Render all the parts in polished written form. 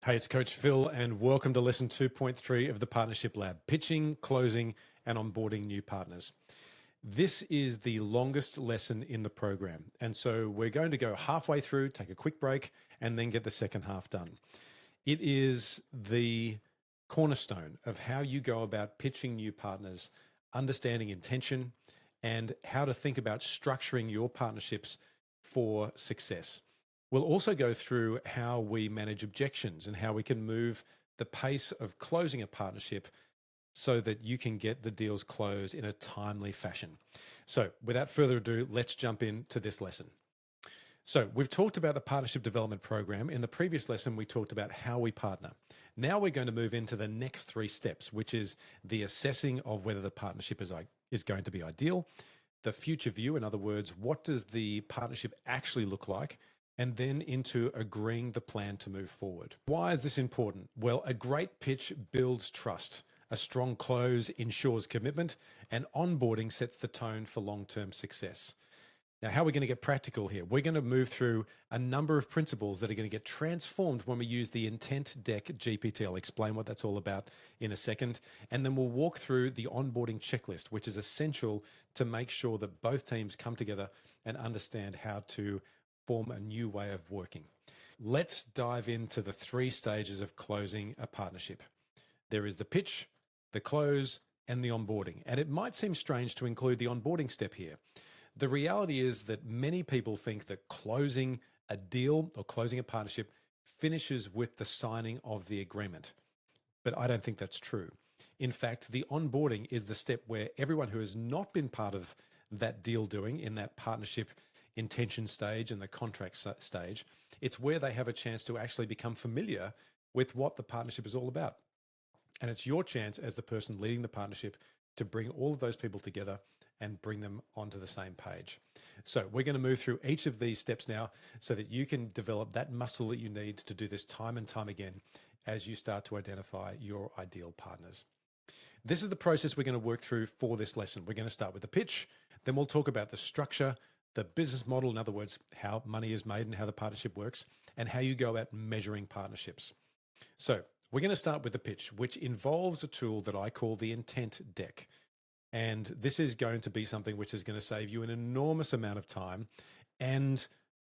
Hey, it's Coach Phil, and welcome to lesson 2.3 of the Partnership Lab, pitching, closing, and onboarding new partners. This is the longest lesson in the program, and so we're going to go halfway through, take a quick break, and then get the second half done. It is the cornerstone of how you go about pitching new partners, understanding intention, and how to think about structuring your partnerships for success. We'll also go through how we manage objections and how we can move the pace of closing a partnership so that you can get the deals closed in a timely fashion. So without further ado, let's jump into this lesson. So we've talked about the partnership development program. In the previous lesson, we talked about how we partner. Now we're going to move into the next three steps, which is the assessing of whether the partnership is going to be ideal, the future view, in other words, what does the partnership actually look like, and then into agreeing the plan to move forward. Why is this important? Well, a great pitch builds trust. A strong close ensures commitment, and onboarding sets the tone for long-term success. Now, how are we going to get practical here? We're going to move through a number of principles that are going to get transformed when we use the intent deck GPT. I'll explain what that's all about in a second. And then we'll walk through the onboarding checklist, which is essential to make sure that both teams come together and understand how to form a new way of working. Let's dive into the three stages of closing a partnership. There is the pitch, the close, and the onboarding. And it might seem strange to include the onboarding step here. The reality is that many people think that closing a deal or closing a partnership finishes with the signing of the agreement. But I don't think that's true. In fact, the onboarding is the step where everyone who has not been part of that deal doing in that partnership intention stage and the contract stage, it's where they have a chance to actually become familiar with what the partnership is all about. And it's your chance as the person leading the partnership to bring all of those people together and bring them onto the same page. So we're going to move through each of these steps now so that you can develop that muscle that you need to do this time and time again as you start to identify your ideal partners. This is the process we're going to work through for this lesson. We're going to start with the pitch, then we'll talk about the structure, the business model, in other words, how money is made and how the partnership works, and how you go about measuring partnerships. So we're going to start with the pitch, which involves a tool that I call the intent deck. And this is going to be something which is going to save you an enormous amount of time and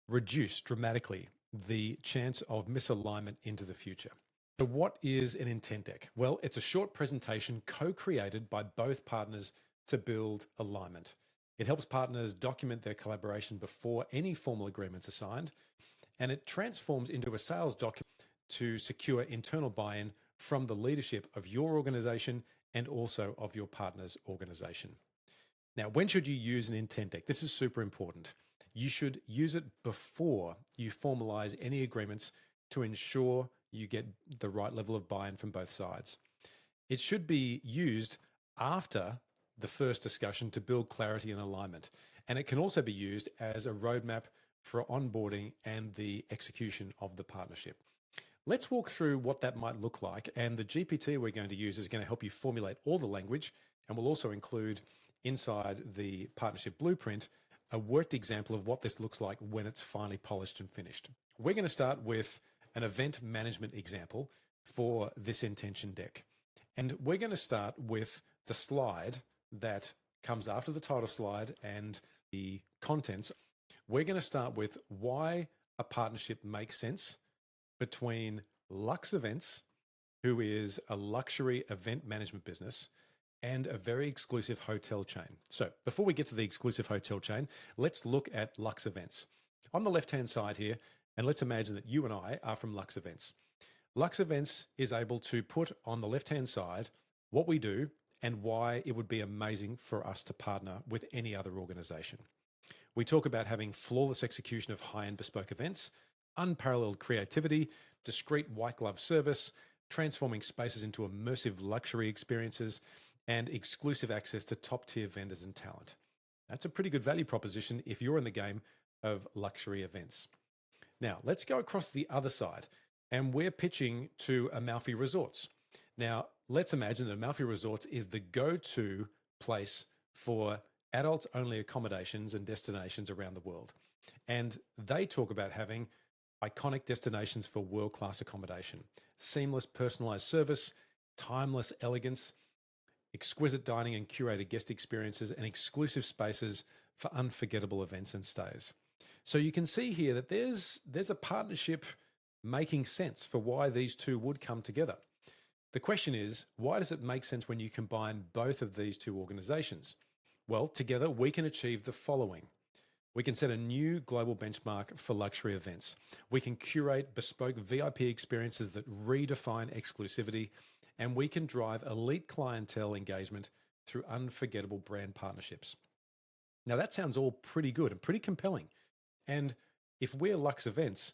reduce dramatically the chance of misalignment into the future. So what is an intent deck? Well, it's a short presentation co-created by both partners to build alignment. It helps partners document their collaboration before any formal agreements are signed, and it transforms into a sales document to secure internal buy-in from the leadership of your organization and also of your partner's organization. Now, when should you use an intent deck? This is super important. You should use it before you formalize any agreements to ensure you get the right level of buy-in from both sides. It should be used after the first discussion to build clarity and alignment. And it can also be used as a roadmap for onboarding and the execution of the partnership. Let's walk through what that might look like. And the GPT we're going to use is going to help you formulate all the language. And we'll also include inside the partnership blueprint a worked example of what this looks like when it's finally polished and finished. We're going to start with an event management example for this intention deck. And we're going to start with the slide that comes after the title slide and the contents. We're going to start with why a partnership makes sense between Lux Events, who is a luxury event management business, and a very exclusive hotel chain. So before we get to the exclusive hotel chain, let's look at Lux Events. On the left-hand side here, and let's imagine that you and I are from Lux Events. Lux Events is able to put on the left-hand side what we do and why it would be amazing for us to partner with any other organization. We talk about having flawless execution of high-end bespoke events, unparalleled creativity, discreet white glove service, transforming spaces into immersive luxury experiences, and exclusive access to top tier vendors and talent. That's a pretty good value proposition if you're in the game of luxury events. Now, let's go across the other side, and we're pitching to Amalfi Resorts. Now, let's imagine that Amalfi Resorts is the go-to place for adults-only accommodations and destinations around the world. And they talk about having iconic destinations for world-class accommodation, seamless personalized service, timeless elegance, exquisite dining and curated guest experiences, and exclusive spaces for unforgettable events and stays. So you can see here that there's a partnership making sense for why these two would come together. The question is, why does it make sense when you combine both of these two organizations? Well, together we can achieve the following. We can set a new global benchmark for luxury events. We can curate bespoke VIP experiences that redefine exclusivity, and we can drive elite clientele engagement through unforgettable brand partnerships. Now, that sounds all pretty good and pretty compelling. And if we're Lux Events,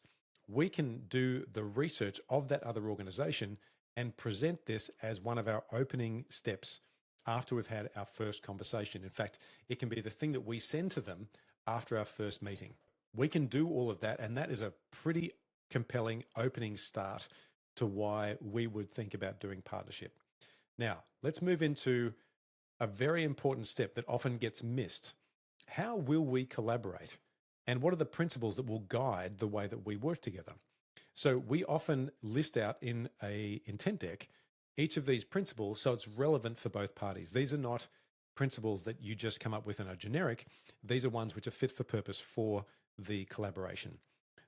we can do the research of that other organization and present this as one of our opening steps after we've had our first conversation. In fact, it can be the thing that we send to them after our first meeting. We can do all of that, and that is a pretty compelling opening start to why we would think about doing partnership. Now, let's move into a very important step that often gets missed. How will we collaborate? And what are the principles that will guide the way that we work together? So we often list out in a intent deck each of these principles so it's relevant for both parties. These are not principles that you just come up with and are generic. These are ones which are fit for purpose for the collaboration.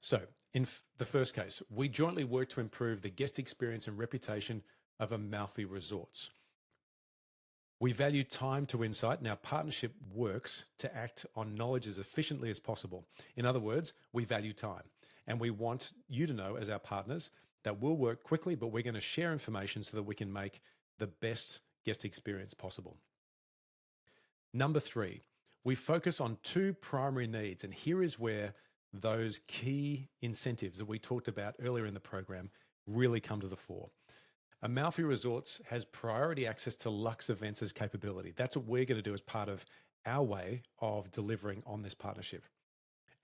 So in the first case, we jointly work to improve the guest experience and reputation of Amalfi Resorts. We value time to insight, and our partnership works to act on knowledge as efficiently as possible. In other words, we value time, and we want you to know as our partners that we'll work quickly, but we're going to share information so that we can make the best guest experience possible. Number 3, we focus on 2 primary needs, and here is where those key incentives that we talked about earlier in the program really come to the fore. Amalfi Resorts has priority access to Lux Events' capability. That's what we're going to do as part of our way of delivering on this partnership.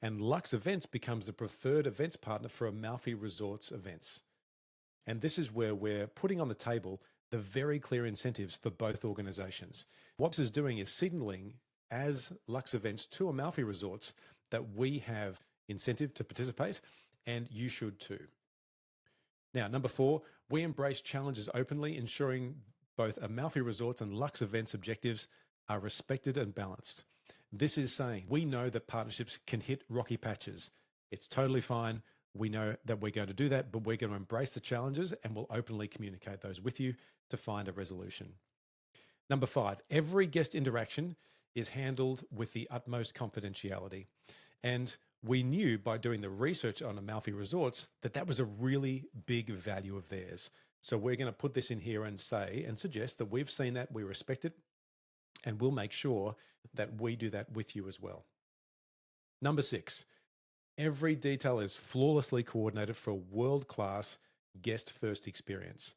And Lux Events becomes the preferred events partner for Amalfi Resorts events. And this is where we're putting on the table the very clear incentives for both organizations. What this is doing is signaling as Lux Events to Amalfi Resorts that we have incentive to participate, and you should too. Now, number 4, we embrace challenges openly, ensuring both Amalfi Resorts and Lux Events objectives are respected and balanced. This is saying we know that partnerships can hit rocky patches. It's totally fine. We know that we're going to do that, but we're going to embrace the challenges and we'll openly communicate those with you to find a resolution. Number 5, every guest interaction is handled with the utmost confidentiality. And we knew by doing the research on Amalfi Resorts that that was a really big value of theirs. So we're going to put this in here and say and suggest that we've seen that, we respect it, and we'll make sure that we do that with you as well. Number 6, every detail is flawlessly coordinated for a world-class guest-first experience.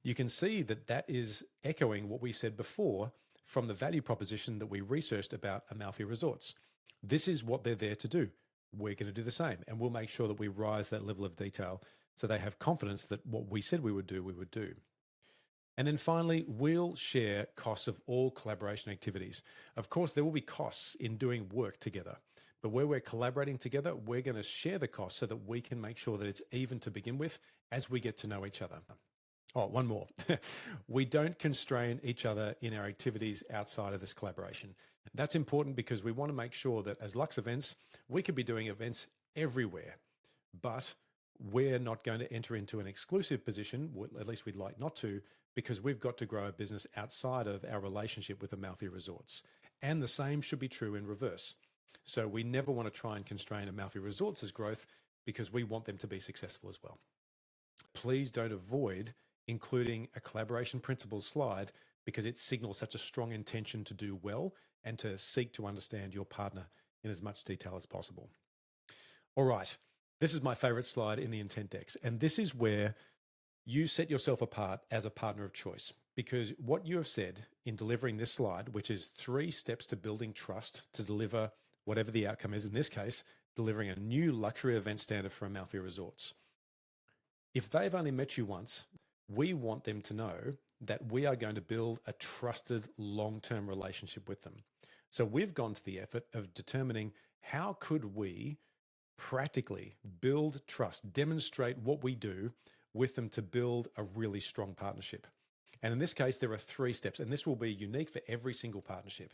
You can see that that is echoing what we said before from the value proposition that we researched about Amalfi Resorts. This is what they're there to do. We're going to do the same, and we'll make sure that we rise that level of detail so they have confidence that what we said we would do, we would do. And then finally, we'll share costs of all collaboration activities. Of course, there will be costs in doing work together, but where we're collaborating together, we're going to share the costs so that we can make sure that it's even to begin with as we get to know each other. Oh, one more. We don't constrain each other in our activities outside of this collaboration. That's important because we want to make sure that as Lux Events, we could be doing events everywhere, but we're not going to enter into an exclusive position, at least we'd like not to, because we've got to grow a business outside of our relationship with Amalfi Resorts. And the same should be true in reverse. So we never want to try and constrain Amalfi Resorts' growth because we want them to be successful as well. Please don't avoid including a collaboration principles slide because it signals such a strong intention to do well and to seek to understand your partner in as much detail as possible. All right, this is my favorite slide in the intent decks, and this is where you set yourself apart as a partner of choice, because what you have said in delivering this slide, which is 3 steps to building trust to deliver whatever the outcome is, in this case, delivering a new luxury event standard for Amalfi Resorts. If they've only met you once, we want them to know that we are going to build a trusted long-term relationship with them. So we've gone to the effort of determining how could we practically build trust, demonstrate what we do with them to build a really strong partnership. And in this case, there are 3 steps, and this will be unique for every single partnership.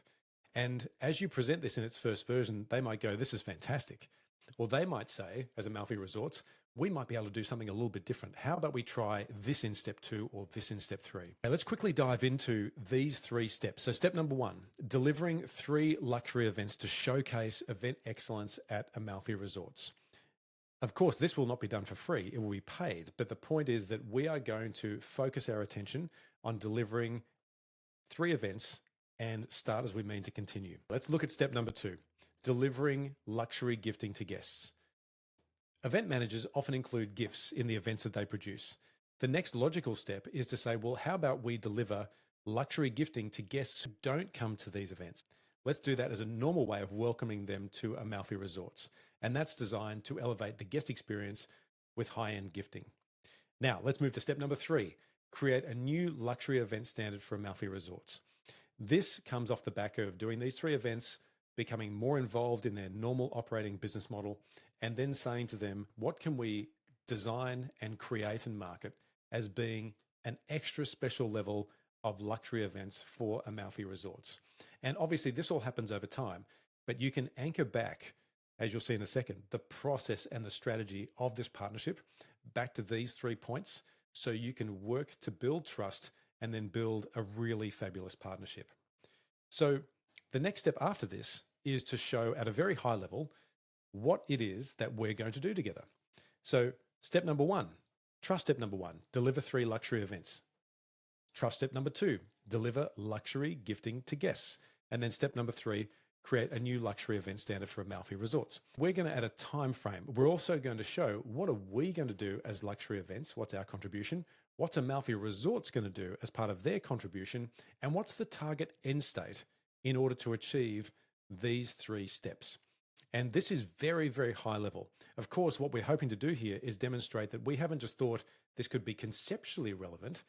And as you present this in its first version, they might go, this is fantastic. Or they might say, as Amalfi Resorts, we might be able to do something a little bit different. How about we try this in step 2 or this in step 3? Now, let's quickly dive into these 3 steps. So step number 1, delivering 3 luxury events to showcase event excellence at Amalfi Resorts. Of course, this will not be done for free. It will be paid. But the point is that we are going to focus our attention on delivering 3 events and start as we mean to continue. Let's look at step number 2, delivering luxury gifting to guests. Event managers often include gifts in the events that they produce. The next logical step is to say, well, how about we deliver luxury gifting to guests who don't come to these events? Let's do that as a normal way of welcoming them to Amalfi Resorts. And that's designed to elevate the guest experience with high-end gifting. Now, let's move to step number 3, create a new luxury event standard for Amalfi Resorts. This comes off the back of doing these 3 events, becoming more involved in their normal operating business model, and then saying to them, what can we design and create and market as being an extra special level of luxury events for Amalfi Resorts? And obviously this all happens over time, but you can anchor back, as you'll see in a second, the process and the strategy of this partnership back to these 3 points so you can work to build trust and then build a really fabulous partnership. So the next step after this is to show at a very high level what it is that we're going to do together. So step number 1, trust step number 1, deliver 3 luxury events. Trust step number 2, deliver luxury gifting to guests. And then step number 3, create a new luxury event standard for Amalfi Resorts. We're going to add a time frame. We're also going to show what are we going to do as luxury events, what's our contribution, what's Amalfi Resorts going to do as part of their contribution, and what's the target end state in order to achieve these 3 steps. And this is very, very high level. Of course, what we're hoping to do here is demonstrate that we haven't just thought this could be conceptually relevant.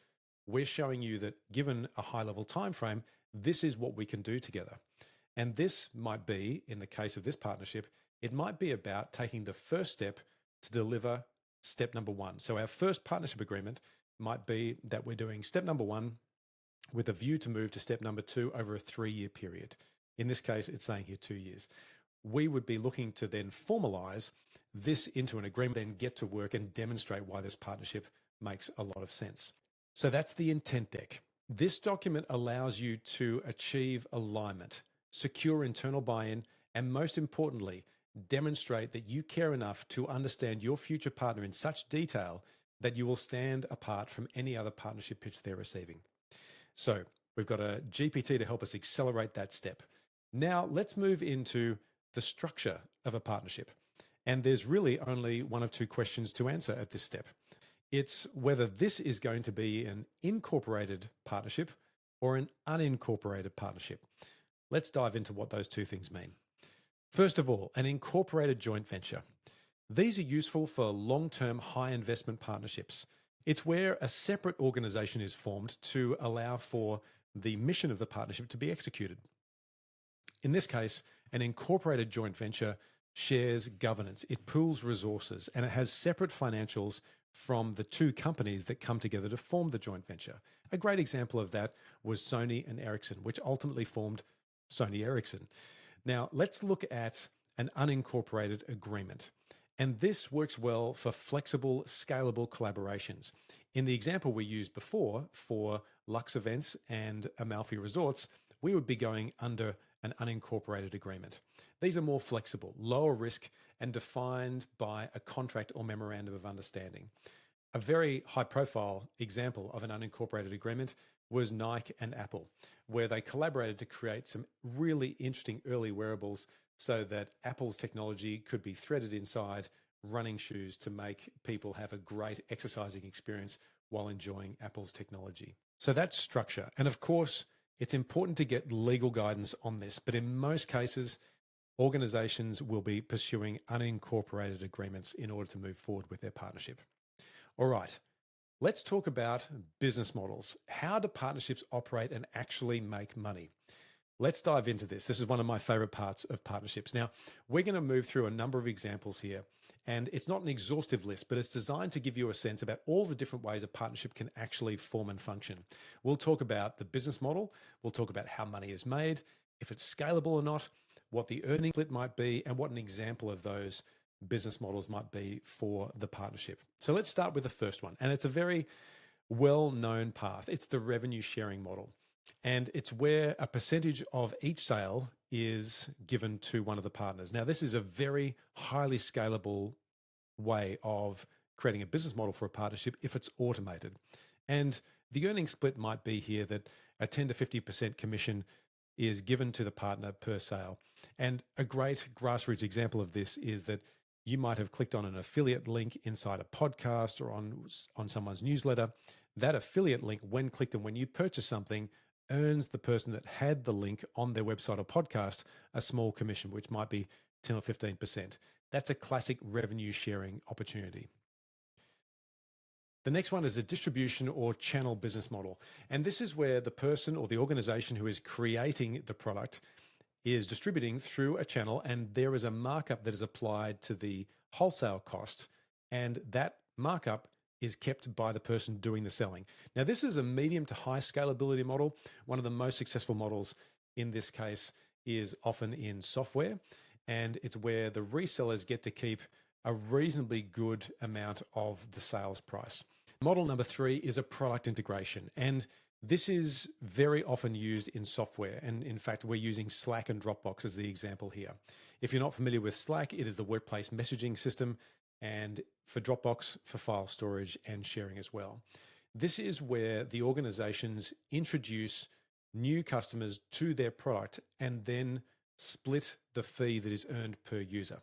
We're showing you that given a high level time frame, this is what we can do together. And this might be, in the case of this partnership, it might be about taking the first step to deliver step number 1. So our first partnership agreement might be that we're doing step number 1 with a view to move to step number 2 over a 3-year period. In this case, it's saying here 2 years. We would be looking to then formalize this into an agreement, then get to work and demonstrate why this partnership makes a lot of sense. So that's the intent deck. This document allows you to achieve alignment, secure internal buy-in, and most importantly, demonstrate that you care enough to understand your future partner in such detail that you will stand apart from any other partnership pitch they're receiving. So we've got a GPT to help us accelerate that step. Now let's move into the structure of a partnership. And there's really only 1 of 2 questions to answer at this step. It's whether this is going to be an incorporated partnership or an unincorporated partnership. Let's dive into what those 2 things mean. First of all, an incorporated joint venture. These are useful for long-term high investment partnerships. It's where a separate organization is formed to allow for the mission of the partnership to be executed. In this case, an incorporated joint venture shares governance, it pools resources, and it has separate financials from the 2 companies that come together to form the joint venture. A great example of that was Sony and Ericsson, which ultimately formed Sony Ericsson. Now, let's look at an unincorporated agreement. And this works well for flexible, scalable collaborations. In the example we used before for Lux Events and Amalfi Resorts, we would be going under an unincorporated agreement. These are more flexible, lower risk, and defined by a contract or memorandum of understanding. A very high-profile example of an unincorporated agreement was Nike and Apple, where they collaborated to create some really interesting early wearables so that Apple's technology could be threaded inside running shoes to make people have a great exercising experience while enjoying Apple's technology. So that's structure. And of course, it's important to get legal guidance on this, but in most cases, organizations will be pursuing unincorporated agreements in order to move forward with their partnership. All right, let's talk about business models. How do partnerships operate and actually make money? Let's dive into this. This is one of my favorite parts of partnerships. Now, we're going to move through a number of examples here, and it's not an exhaustive list, but it's designed to give you a sense about all the different ways a partnership can actually form and function. We'll talk about the business model, we'll talk about how money is made, if it's scalable or not, what the earning split might be, and what an example of those business models might be for the partnership. So let's start with the first one, and it's a very well-known path. It's the revenue sharing model. And it's where a percentage of each sale is given to one of the partners. Now, this is a very highly scalable way of creating a business model for a partnership if it's automated. And the earning split might be here that a 10 to 50% commission is given to the partner per sale. And a great grassroots example of this is that you might have clicked on an affiliate link inside a podcast or on someone's newsletter. That affiliate link, when clicked and when you purchase something, earns the person that had the link on their website or podcast a small commission, which might be 10 or 15%. That's a classic revenue sharing opportunity. The next one is a distribution or channel business model. And this is where the person or the organization who is creating the product is distributing through a channel, and there is a markup that is applied to the wholesale cost, and that markup is kept by the person doing the selling. Now, this is a medium to high scalability model. One of the most successful models in this case is often in software, and it's where the resellers get to keep a reasonably good amount of the sales price. Model number 3 is a product integration, and this is very often used in software. And in fact, we're using Slack and Dropbox as the example here. If you're not familiar with Slack, it is the workplace messaging system, and for Dropbox for file storage and sharing as well. This is where the organizations introduce new customers to their product and then split the fee that is earned per user.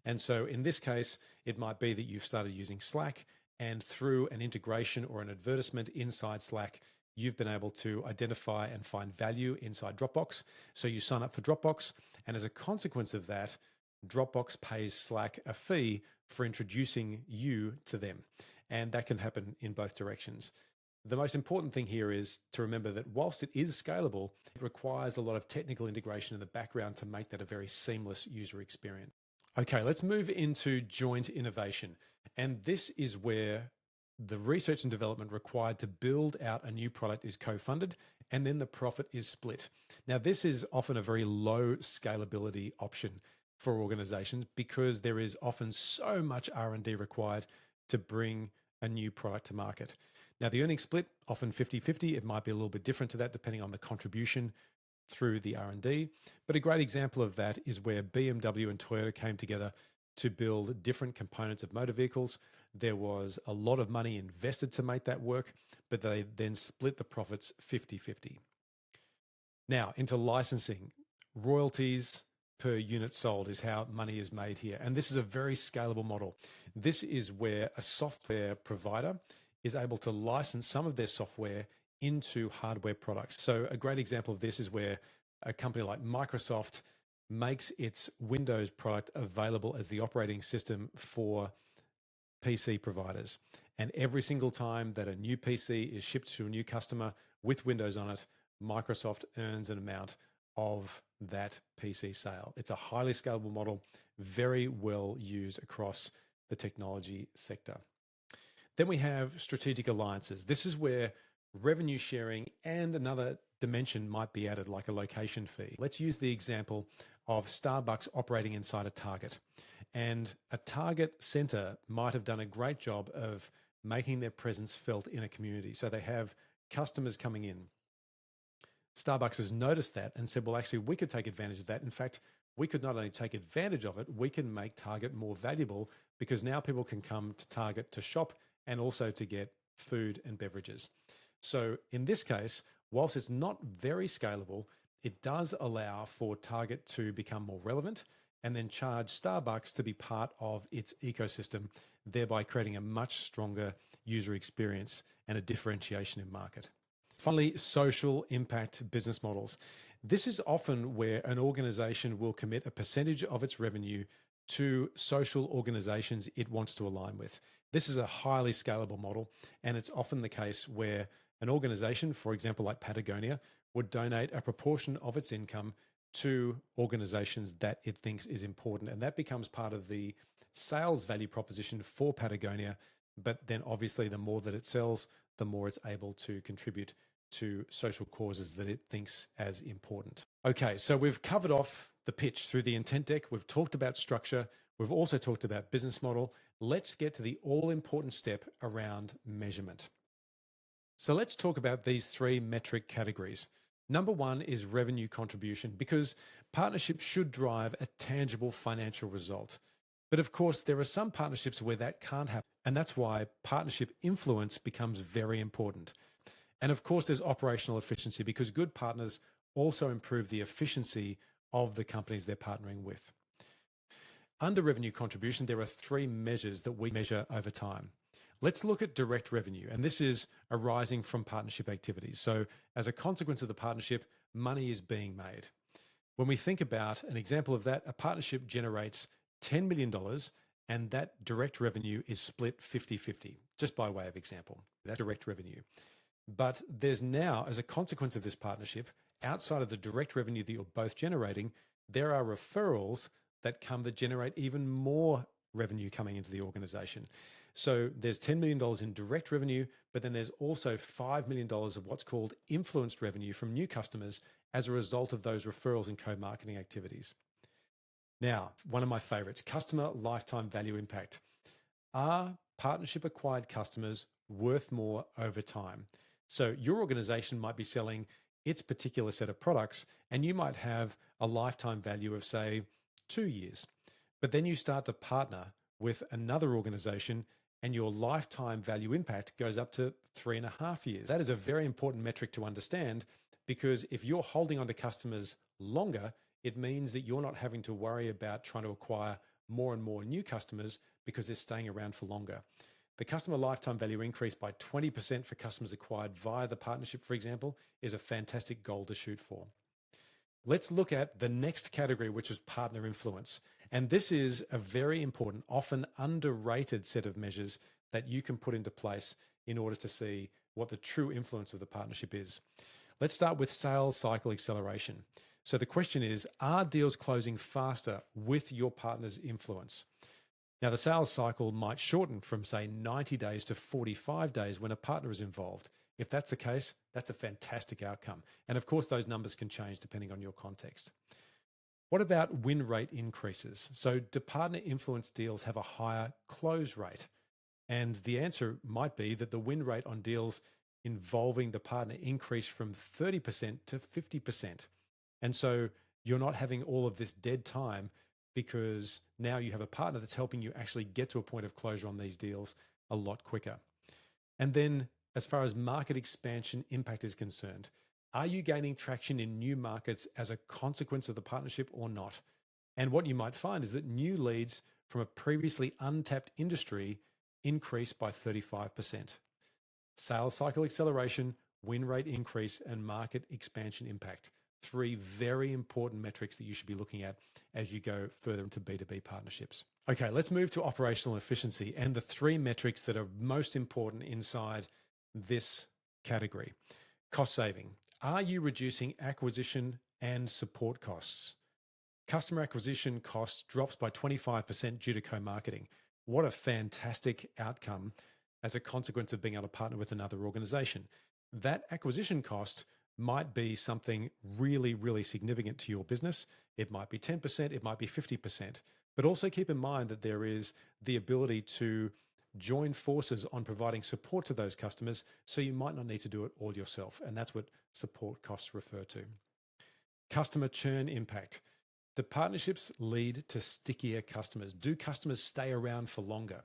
And so in this case, it might be that you've started using Slack, and through an integration or an advertisement inside Slack, you've been able to identify and find value inside Dropbox. So you sign up for Dropbox, and as a consequence of that, Dropbox pays Slack a fee for introducing you to them. And that can happen in both directions. The most important thing here is to remember that whilst it is scalable, it requires a lot of technical integration in the background to make that a very seamless user experience. Okay, let's move into joint innovation. And this is where the research and development required to build out a new product is co-funded, and then the profit is split. Now, this is often a very low scalability option for organizations because there is often so much R&D required to bring a new product to market. Now, the earnings split, often 50-50. It might be a little bit different to that depending on the contribution through the R&D. But a great example of that is where BMW and Toyota came together to build different components of motor vehicles. There was a lot of money invested to make that work, but they then split the profits 50-50. Now, into licensing. Royalties per unit sold is how money is made here. And this is a very scalable model. This is where a software provider is able to license some of their software into hardware products. So a great example of this is where a company like Microsoft makes its Windows product available as the operating system for PC providers. And every single time that a new PC is shipped to a new customer with Windows on it, Microsoft earns an amount of that PC sale. It's a highly scalable model, very well used across the technology sector. Then we have strategic alliances. This is where revenue sharing and another dimension might be added, like a location fee. Let's use the example of Starbucks operating inside a Target. And a Target center might have done a great job of making their presence felt in a community. So they have customers coming in. Starbucks has noticed that and said, well, actually, we could take advantage of that. In fact, we could not only take advantage of it, we can make Target more valuable because now people can come to Target to shop and also to get food and beverages. So in this case, whilst it's not very scalable, it does allow for Target to become more relevant and then charge Starbucks to be part of its ecosystem, thereby creating a much stronger user experience and a differentiation in market. Finally, social impact business models. This is often where an organization will commit a percentage of its revenue to social organizations it wants to align with. This is a highly scalable model, and it's often the case where An organization, for example, like Patagonia, would donate a proportion of its income to organizations that it thinks is important. And that becomes part of the sales value proposition for Patagonia. But then obviously, the more that it sells, the more it's able to contribute to social causes that it thinks as important. Okay, so we've covered off the pitch through the intent deck. We've talked about structure. We've also talked about business model. Let's get to the all important step around measurement. So let's talk about these three metric categories. Number one is revenue contribution, because partnerships should drive a tangible financial result. But of course, there are some partnerships where that can't happen. And that's why partnership influence becomes very important. And of course, there's operational efficiency, because good partners also improve the efficiency of the companies they're partnering with. Under revenue contribution, there are three measures that we measure over time. Let's look at direct revenue, and this is arising from partnership activities. So as a consequence of the partnership, money is being made. When we think about an example of that, a partnership generates $10 million, and that direct revenue is split 50-50, just by way of example. That's direct revenue. But there's now, as a consequence of this partnership, outside of the direct revenue that you're both generating, there are referrals that come that generate even more revenue coming into the organization. So there's $10 million in direct revenue, but then there's also $5 million of what's called influenced revenue from new customers as a result of those referrals and co-marketing activities. Now, one of my favorites, customer lifetime value impact. Are partnership acquired customers worth more over time? So your organization might be selling its particular set of products, and you might have a lifetime value of, say, 2 years. But then you start to partner with another organization, and your lifetime value impact goes up to 3.5 years. That is a very important metric to understand, because if you're holding on to customers longer, it means that you're not having to worry about trying to acquire more and more new customers because they're staying around for longer. The customer lifetime value increase by 20% for customers acquired via the partnership, for example, is a fantastic goal to shoot for. Let's look at the next category, which is partner influence. And this is a very important, often underrated set of measures that you can put into place in order to see what the true influence of the partnership is. Let's start with sales cycle acceleration. So the question is, are deals closing faster with your partner's influence? Now, the sales cycle might shorten from, say, 90 days to 45 days when a partner is involved. If that's the case, that's a fantastic outcome. And of course, those numbers can change depending on your context. What about win rate increases? So do partner influence deals have a higher close rate? And the answer might be that the win rate on deals involving the partner increased from 30% to 50%. And so you're not having all of this dead time, because now you have a partner that's helping you actually get to a point of closure on these deals a lot quicker. And then as far as market expansion impact is concerned, are you gaining traction in new markets as a consequence of the partnership or not? And what you might find is that new leads from a previously untapped industry increase by 35%. Sales cycle acceleration, win rate increase, and market expansion impact. Three very important metrics that you should be looking at as you go further into B2B partnerships. Okay, let's move to operational efficiency and the three metrics that are most important inside this category. Cost saving. Are you reducing acquisition and support costs? Customer acquisition costs drops by 25% due to co-marketing. What a fantastic outcome as a consequence of being able to partner with another organization. That acquisition cost might be something really, really significant to your business. It might be 10%, it might be 50%. But also keep in mind that there is the ability to join forces on providing support to those customers, so you might not need to do it all yourself. And that's what support costs refer to. Customer churn impact. Do partnerships lead to stickier customers? Do customers stay around for longer?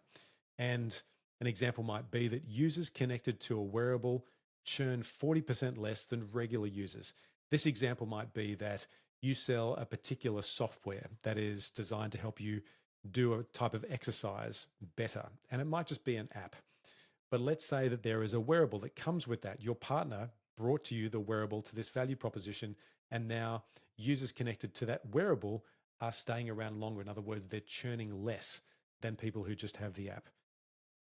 And an example might be that users connected to a wearable churn 40% less than regular users. This example might be that you sell a particular software that is designed to help you do a type of exercise better. And it might just be an app. But let's say that there is a wearable that comes with that. Your partner brought to you the wearable to this value proposition, and now users connected to that wearable are staying around longer. In other words, they're churning less than people who just have the app.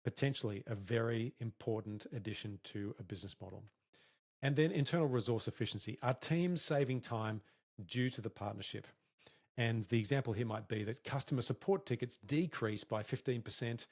potentially a very important addition to a business model. And then internal resource efficiency. Are teams saving time due to the partnership? And the example here might be that customer support tickets decrease by 15%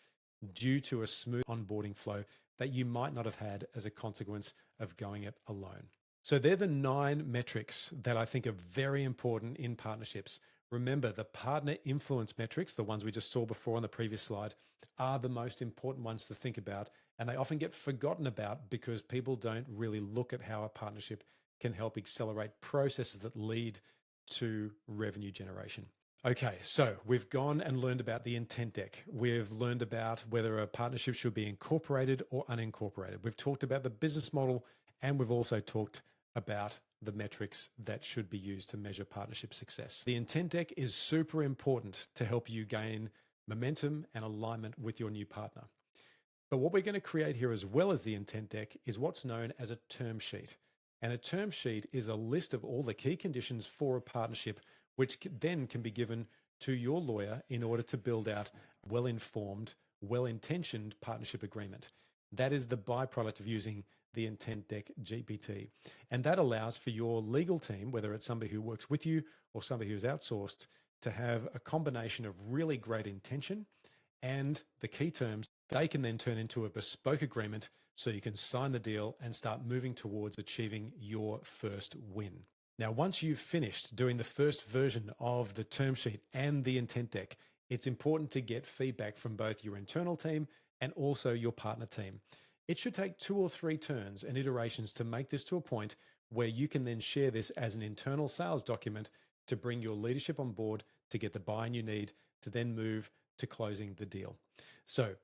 due to a smooth onboarding flow that you might not have had as a consequence of going it alone. So they're the 9 metrics that I think are very important in partnerships. Remember, the partner influence metrics, the ones we just saw before on the previous slide, are the most important ones to think about. And they often get forgotten about because people don't really look at how a partnership can help accelerate processes that lead to revenue generation. Okay, so we've gone and learned about the intent deck. We've learned about whether a partnership should be incorporated or unincorporated. We've talked about the business model, and we've also talked about the metrics that should be used to measure partnership success. The intent deck is super important to help you gain momentum and alignment with your new partner. But what we're going to create here, as well as the intent deck, is what's known as a term sheet. And a term sheet is a list of all the key conditions for a partnership, which then can be given to your lawyer in order to build out a well-informed, well-intentioned partnership agreement. That is the byproduct of using the intent deck GPT. And that allows for your legal team, whether it's somebody who works with you or somebody who's outsourced, to have a combination of really great intention and the key terms. They can then turn into a bespoke agreement so you can sign the deal and start moving towards achieving your first win. Now, once you've finished doing the first version of the term sheet and the intent deck, it's important to get feedback from both your internal team and also your partner team. It should take 2 or 3 turns and iterations to make this to a point where you can then share this as an internal sales document to bring your leadership on board to get the buy-in you need to then move to closing the deal. So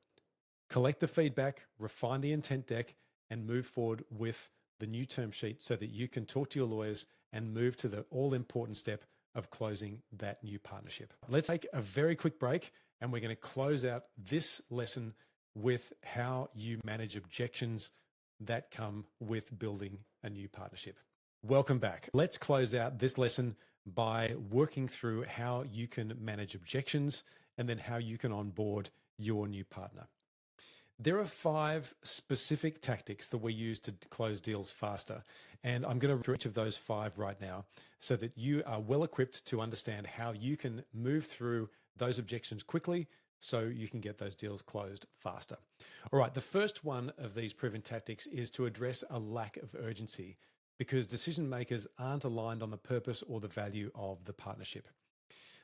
collect the feedback, refine the intent deck, and move forward with the new term sheet so that you can talk to your lawyers and move to the all-important step of closing that new partnership. Let's take a very quick break, and we're going to close out this lesson with how you manage objections that come with building a new partnership. Welcome back. Let's close out this lesson by working through how you can manage objections and then how you can onboard your new partner. There are 5 specific tactics that we use to close deals faster, and I'm going to do each of those 5 right now so that you are well equipped to understand how you can move through those objections quickly so you can get those deals closed faster. All right, the first one of these proven tactics is to address a lack of urgency because decision makers aren't aligned on the purpose or the value of the partnership.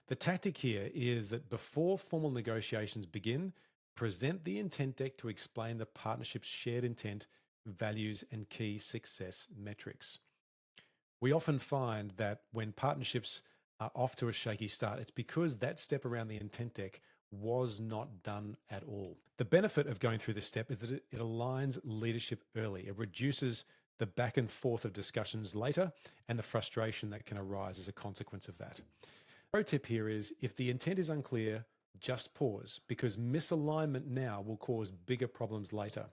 The tactic here is that before formal negotiations begin, present the intent deck to explain the partnership's shared intent, values, and key success metrics. We often find that when partnerships are off to a shaky start, it's because that step around the intent deck was not done at all. The benefit of going through this step is that it aligns leadership early. It reduces the back and forth of discussions later and the frustration that can arise as a consequence of that. Pro tip here is if the intent is unclear, just pause because misalignment now will cause bigger problems later.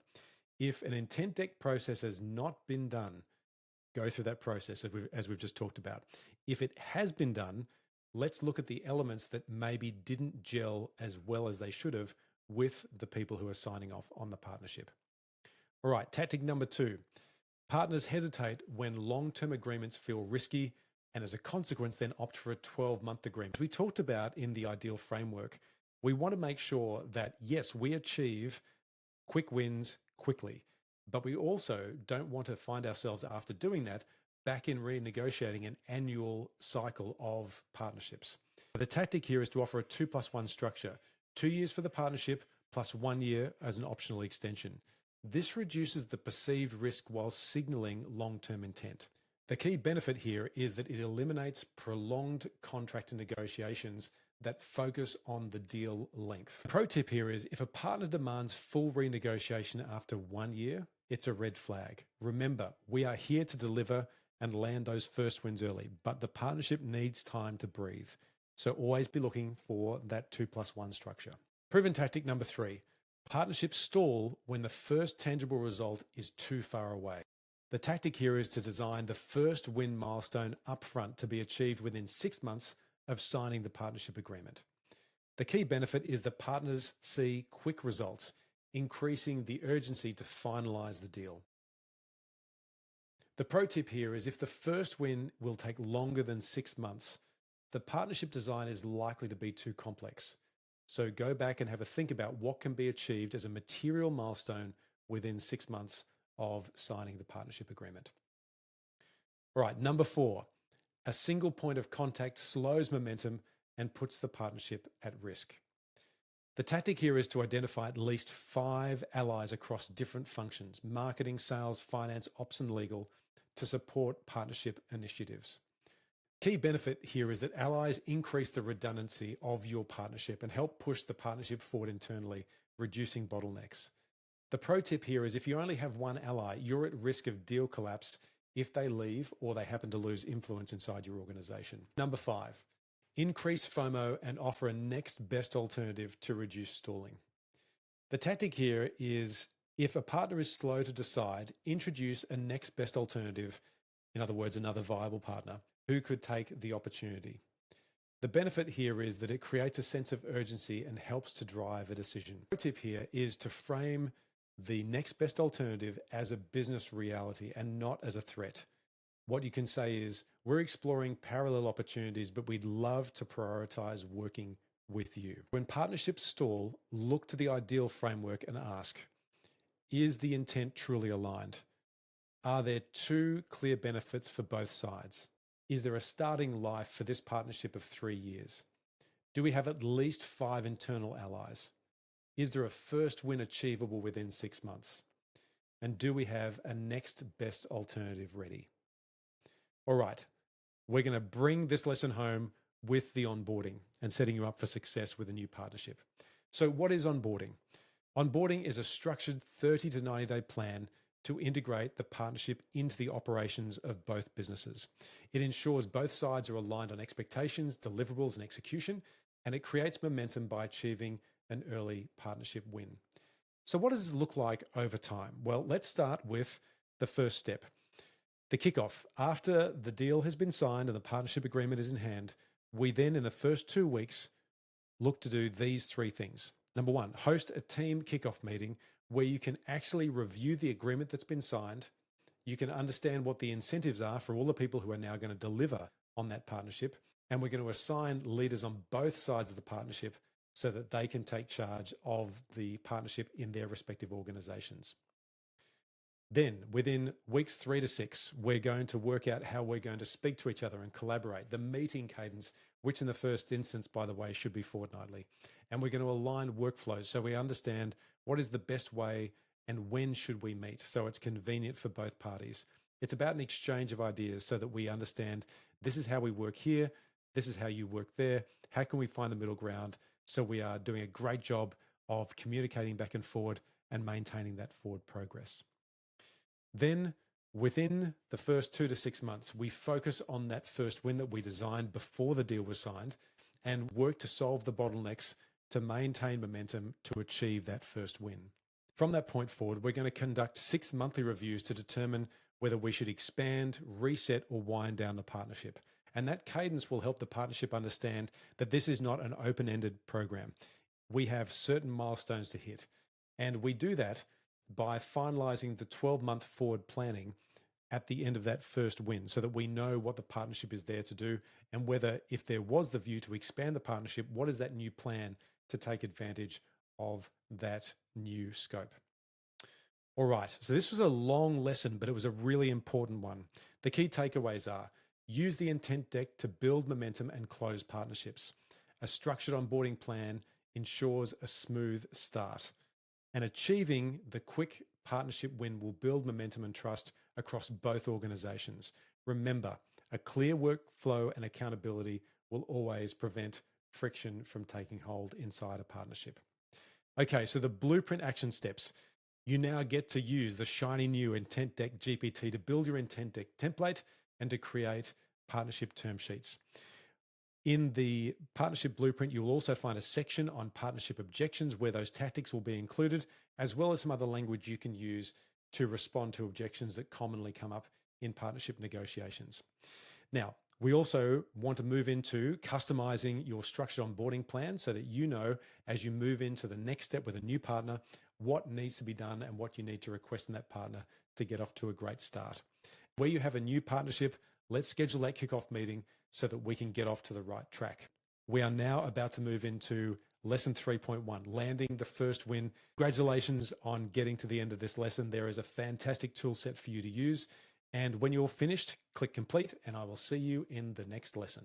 If an intent deck process has not been done, go through that process as we've just talked about. If it has been done, let's look at the elements that maybe didn't gel as well as they should have with the people who are signing off on the partnership. All right, tactic number 2. Partners hesitate when long-term agreements feel risky and as a consequence then opt for a 12-month agreement. We talked about in the ideal framework, we want to make sure that yes, we achieve quick wins quickly, but we also don't want to find ourselves after doing that back in renegotiating an annual cycle of partnerships. The tactic here is to offer a 2+1 structure, 2 years for the partnership plus 1 year as an optional extension. This reduces the perceived risk while signaling long-term intent. The key benefit here is that it eliminates prolonged contract negotiations that focus on the deal length. The pro tip here is if a partner demands full renegotiation after 1 year, it's a red flag. Remember, we are here to deliver and land those first wins early, but the partnership needs time to breathe. So always be looking for that 2+1 structure. Proven tactic number 3, partnerships stall when the first tangible result is too far away. The tactic here is to design the first win milestone upfront to be achieved within 6 months of signing the partnership agreement. The key benefit is that partners see quick results. increasing the urgency to finalize the deal. The pro tip here is if the first win will take longer than 6 months, the partnership design is likely to be too complex. So go back and have a think about what can be achieved as a material milestone within 6 months of signing the partnership agreement. All right, number 4, a single point of contact slows momentum and puts the partnership at risk. The tactic here is to identify at least 5 allies across different functions: marketing, sales, finance, ops, and legal, to support partnership initiatives. Key benefit here is that allies increase the redundancy of your partnership and help push the partnership forward internally, reducing bottlenecks. The pro tip here is if you only have one ally, you're at risk of deal collapse if they leave or they happen to lose influence inside your organization. Number 5, increase FOMO and offer a next best alternative to reduce stalling. The tactic here is if a partner is slow to decide, introduce a next best alternative, in other words, another viable partner who could take the opportunity. The benefit here is that it creates a sense of urgency and helps to drive a decision. The tip here is to frame the next best alternative as a business reality and not as a threat. What you can say is, we're exploring parallel opportunities, but we'd love to prioritize working with you. When partnerships stall, look to the ideal framework and ask, is the intent truly aligned? Are there 2 clear benefits for both sides? Is there a starting life for this partnership of 3 years? Do we have at least 5 internal allies? Is there a first win achievable within 6 months? And do we have a next best alternative ready? All right, we're going to bring this lesson home with the onboarding and setting you up for success with a new partnership. So what is onboarding? Onboarding is a structured 30 to 90 day plan to integrate the partnership into the operations of both businesses. It ensures both sides are aligned on expectations, deliverables, and execution, and it creates momentum by achieving an early partnership win. So what does this look like over time? Well, let's start with the first step, the kickoff. After the deal has been signed and the partnership agreement is in hand, we then, in the first 2 weeks, look to do these 3 things. Number 1, host a team kickoff meeting where you can actually review the agreement that's been signed. You can understand what the incentives are for all the people who are now going to deliver on that partnership. And we're going to assign leaders on both sides of the partnership so that they can take charge of the partnership in their respective organizations. Then within weeks 3 to 6, we're going to work out how we're going to speak to each other and collaborate. The meeting cadence, which in the first instance, by the way, should be fortnightly. And we're going to align workflows so we understand what is the best way and when should we meet so it's convenient for both parties. It's about an exchange of ideas so that we understand this is how we work here, this is how you work there, how can we find the middle ground so we are doing a great job of communicating back and forward and maintaining that forward progress. Then within the first 2 to 6 months, we focus on that first win that we designed before the deal was signed and work to solve the bottlenecks to maintain momentum to achieve that first win. From that point forward, we're going to conduct 6 monthly reviews to determine whether we should expand, reset, or wind down the partnership. And that cadence will help the partnership understand that this is not an open-ended program. We have certain milestones to hit. And we do that by finalizing the 12-month forward planning at the end of that first win so that we know what the partnership is there to do and whether, if there was the view to expand the partnership, what is that new plan to take advantage of that new scope. All right, so this was a long lesson, but it was a really important one. The key takeaways are: use the intent deck to build momentum and close partnerships. A structured onboarding plan ensures a smooth start. And achieving the quick partnership win will build momentum and trust across both organizations. Remember, a clear workflow and accountability will always prevent friction from taking hold inside a partnership. Okay, so the blueprint action steps. You now get to use the shiny new Intent Deck GPT to build your Intent Deck template and to create partnership term sheets. In the partnership blueprint, you'll also find a section on partnership objections where those tactics will be included, as well as some other language you can use to respond to objections that commonly come up in partnership negotiations. Now, we also want to move into customizing your structured onboarding plan so that you know, as you move into the next step with a new partner, what needs to be done and what you need to request from that partner to get off to a great start. Where you have a new partnership, let's schedule that kickoff meeting so that we can get off to the right track. We are now about to move into lesson 3.1, landing the first win. Congratulations on getting to the end of this lesson. There is a fantastic tool set for you to use. And when you're finished, click complete, and I will see you in the next lesson.